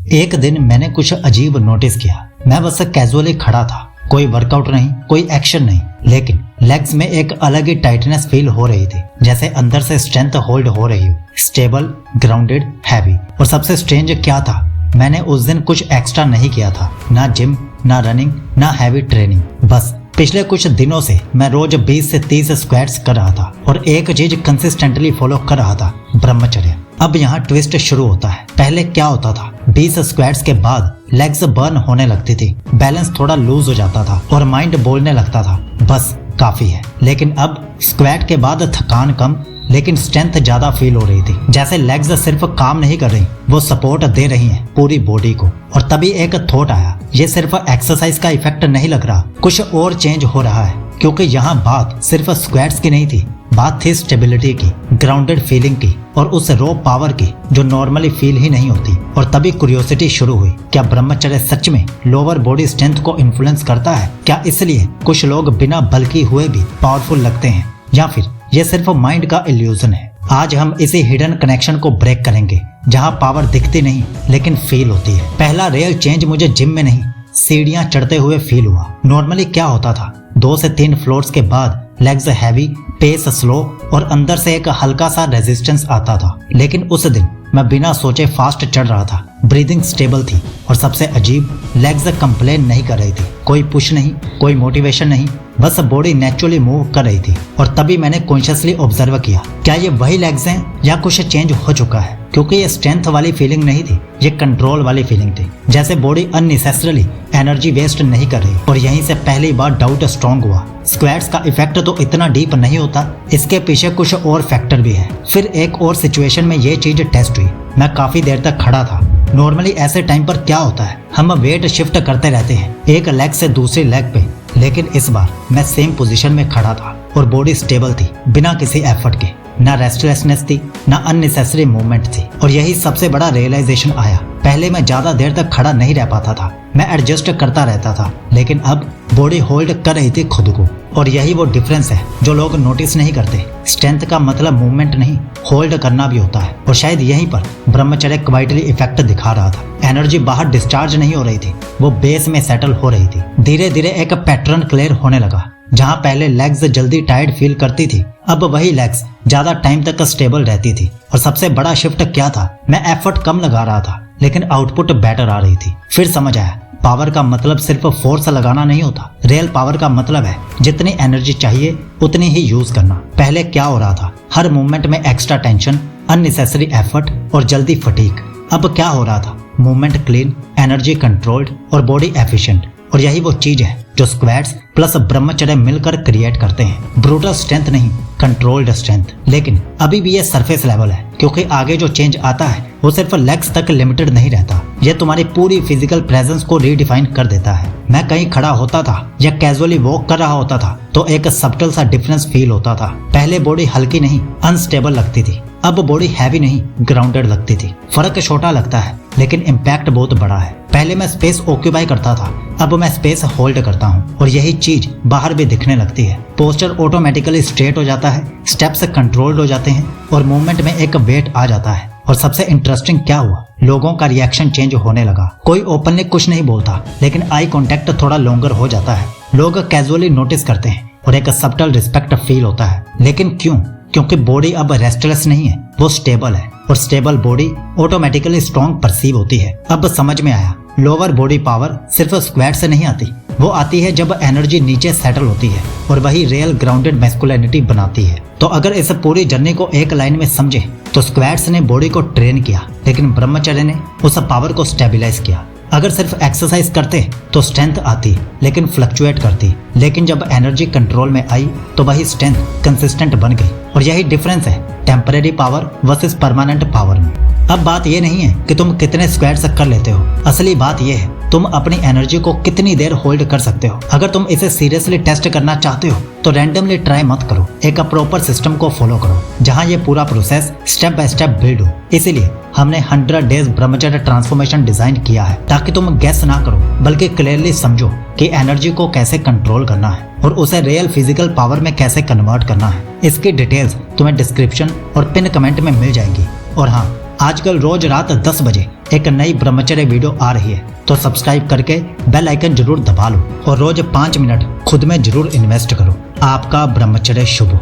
एक दिन मैंने कुछ अजीब नोटिस किया। मैं बस कैजुअली खड़ा था, कोई वर्कआउट नहीं, कोई एक्शन नहीं, लेकिन लेग्स में एक अलग ही टाइटनेस फील हो रही थी, जैसे अंदर से स्ट्रेंथ होल्ड हो रही हो, स्टेबल, ग्राउंडेड, हैवी। और सबसे स्ट्रेंज क्या था, मैंने उस दिन कुछ एक्स्ट्रा नहीं किया था, ना जिम, ना रनिंग, ना हैवी ट्रेनिंग। बस पिछले कुछ दिनों से मैं रोज 20 से 30 स्क्वाट्स कर रहा था और एक चीज कंसिस्टेंटली फॉलो कर रहा था, ब्रह्मचर्य। अब यहाँ ट्विस्ट शुरू होता है। पहले क्या होता था, 20 स्क्वाट्स के बाद लेग्स बर्न होने लगती थी, बैलेंस थोड़ा लूज हो जाता था और माइंड बोलने लगता था बस काफी है। लेकिन अब स्क्वाट के बाद थकान कम, लेकिन स्ट्रेंथ ज्यादा फील हो रही थी, जैसे लेग्स सिर्फ काम नहीं कर रही, वो सपोर्ट दे रही हैं पूरी बॉडी को। और तभी एक थॉट आया, ये सिर्फ एक्सरसाइज का इफेक्ट नहीं लग रहा, कुछ और चेंज हो रहा है। क्योंकि यहाँ बात सिर्फ स्क्वाट्स की नहीं थी, बात थी स्टेबिलिटी की, ग्राउंडेड फीलिंग की और उस रॉ पावर की जो नॉर्मली फील ही नहीं होती। और तभी क्यूरियोसिटी शुरू हुई, क्या ब्रह्मचर्य सच में लोअर बॉडी स्ट्रेंथ को इन्फ्लुएंस करता है? क्या इसलिए कुछ लोग बिना बल्कि हुए भी पावरफुल लगते हैं, या फिर ये सिर्फ माइंड का इल्यूजन है? आज हम इसी हिडन कनेक्शन को ब्रेक करेंगे, जहाँ पावर दिखती नहीं लेकिन फील होती है। पहला रियल चेंज मुझे जिम में नहीं, सीढ़ियाँ चढ़ते हुए फील हुआ। नॉर्मली क्या होता था, 2 से 3 फ्लोर्स के बाद लेग्स हैवी, पेस स्लो और अंदर से एक हल्का सा रेजिस्टेंस आता था। लेकिन उस दिन मैं बिना सोचे फास्ट चढ़ रहा था, ब्रीदिंग स्टेबल थी और सबसे अजीब, लेग्स कंप्लेन नहीं कर रही थी, कोई पुश नहीं, कोई मोटिवेशन नहीं, बस बॉडी नेचुरली मूव कर रही थी। और तभी मैंने कॉन्शियसली ऑब्जर्व किया, क्या ये वही लेग्स हैं या कुछ चेंज हो चुका है? क्योंकि ये स्ट्रेंथ वाली फीलिंग नहीं थी, ये कंट्रोल वाली फीलिंग थी, जैसे बॉडी अननेसेसरली एनर्जी वेस्ट नहीं कर रही। और यहीं से पहली बार डाउट स्ट्रॉन्ग हुआ, स्क्वाट्स का इफेक्ट तो इतना डीप नहीं होता, इसके पीछे कुछ और फैक्टर भी है। फिर एक और सिचुएशन में ये चीज टेस्ट हुई। मैं काफी देर तक खड़ा था। नॉर्मली ऐसे टाइम पर क्या होता है, हम वेट शिफ्ट करते रहते हैं एक लेग से दूसरी लेग पे, लेकिन इस बार मैं सेम पोजीशन में खड़ा था और बॉडी स्टेबल थी, बिना किसी एफर्ट के, ना रेस्टलेसनेस थी, ना अननेसेसरी मूवमेंट थी। और यही सबसे बड़ा रियलाइजेशन आया। पहले मैं ज्यादा देर तक खड़ा नहीं रह पाता था, मैं एडजस्ट करता रहता था, लेकिन अब बॉडी होल्ड कर रही थी खुद को। और यही वो डिफरेंस है जो लोग नोटिस नहीं करते। स्ट्रेंथ का मतलब मूवमेंट नहीं, होल्ड करना भी होता है। और शायद यहीं पर ब्रह्मचर्य क्वाइटली इफेक्ट दिखा रहा था। एनर्जी बाहर डिस्चार्ज नहीं हो रही थी, वो बेस में सेटल हो रही थी। धीरे धीरे एक पैटर्न क्लियर होने लगा। जहाँ पहले लेग्स जल्दी टायर्ड फील करती थी, अब वही लेग्स ज्यादा टाइम तक स्टेबल रहती थी। और सबसे बड़ा शिफ्ट क्या था, मैं एफर्ट कम लगा रहा था लेकिन आउटपुट बेटर आ रही थी। फिर समझ आया, पावर का मतलब सिर्फ फोर्स लगाना नहीं होता, रियल पावर का मतलब है जितनी एनर्जी चाहिए उतनी ही यूज करना। पहले क्या हो रहा था, हर मूवमेंट में एक्स्ट्रा टेंशन, अननेसेसरी एफर्ट और जल्दी फटीग। अब क्या हो रहा था, मूवमेंट क्लीन, एनर्जी कंट्रोल्ड और बॉडी एफिशिएंट। और यही वो चीज है जो स्क्वाट्स प्लस ब्रह्मचर्य मिलकर क्रिएट करते हैं। ब्रूटल स्ट्रेंथ नहीं, कंट्रोल्ड स्ट्रेंथ। लेकिन अभी भी ये सरफेस लेवल है, क्योंकि आगे जो चेंज आता है वो सिर्फ लेग्स तक लिमिटेड नहीं रहता, ये तुम्हारी पूरी फिजिकल प्रेजेंस को रीडिफाइन कर देता है। मैं कहीं खड़ा होता था या कैजुअली वॉक कर रहा होता था तो एक सब्टल सा डिफरेंस फील होता था। पहले बॉडी हल्की नहीं, अनस्टेबल लगती थी, अब बॉडी हैवी नहीं, ग्राउंडेड लगती थी। फर्क छोटा लगता है लेकिन इम्पैक्ट बहुत बड़ा है। पहले मैं स्पेस ऑक्यूपाई करता था, अब मैं स्पेस होल्ड करता हूँ। और यही चीज बाहर भी दिखने लगती है। पोस्चर ऑटोमेटिकली स्ट्रेट हो जाता है, स्टेप्स कंट्रोल्ड हो जाते हैं और मूवमेंट में एक वेट आ जाता है। और सबसे इंटरेस्टिंग क्या हुआ, लोगों का रिएक्शन चेंज होने लगा। कोई ओपनली कुछ नहीं बोलता, लेकिन आई कांटेक्ट थोड़ा लॉन्गर हो जाता है। लोग कैजुअली नोटिस करते हैं और एक सब्टल रिस्पेक्ट फील होता है। लेकिन क्यों? क्योंकि बॉडी अब रेस्टलेस नहीं है, वो स्टेबल है। और stable body automatically strong perceive होती है। अब समझ में आया, लोअर बॉडी पावर सिर्फ स्क्वाट से नहीं आती, वो आती है जब एनर्जी नीचे सेटल होती है और वही रियल ग्राउंडेड मैस्कुलिनिटी बनाती है। तो अगर इस पूरी जर्नी को एक लाइन में समझे तो स्क्वाट्स ने बॉडी को ट्रेन किया, लेकिन ब्रह्मचर्य ने उस पावर को स्टेबलाइज किया। अगर सिर्फ एक्सरसाइज करते तो स्ट्रेंथ आती, लेकिन फ्लक्चुएट करती। लेकिन जब एनर्जी कंट्रोल में आई तो वही स्ट्रेंथ कंसिस्टेंट बन गई। और यही डिफरेंस है temporary power versus permanent power में। अब बात ये नहीं है कि तुम कितने स्क्वाट्स कर लेते हो, असली बात ये है तुम अपनी एनर्जी को कितनी देर होल्ड कर सकते हो। अगर तुम इसे सीरियसली टेस्ट करना चाहते हो तो रैंडमली ट्राई मत करो, एक प्रॉपर सिस्टम को फॉलो करो जहाँ ये पूरा process step by step build हो। इसीलिए हमने 100 डेज ब्रह्मचर्य ट्रांसफॉर्मेशन डिजाइन किया है, ताकि तुम गेस ना करो बल्कि क्लियरली समझो कि एनर्जी को कैसे कंट्रोल करना है और उसे रियल फिजिकल पावर में कैसे कन्वर्ट करना है। इसकी डिटेल्स तुम्हें डिस्क्रिप्शन और पिन कमेंट में मिल जाएंगी। और हाँ, आजकल रोज रात 10 बजे एक नई ब्रह्मचर्य वीडियो आ रही है, तो सब्सक्राइब करके बेल आइकन जरूर दबा लो और रोज 5 मिनट खुद में जरूर इन्वेस्ट करो। आपका ब्रह्मचर्य शुभ हो।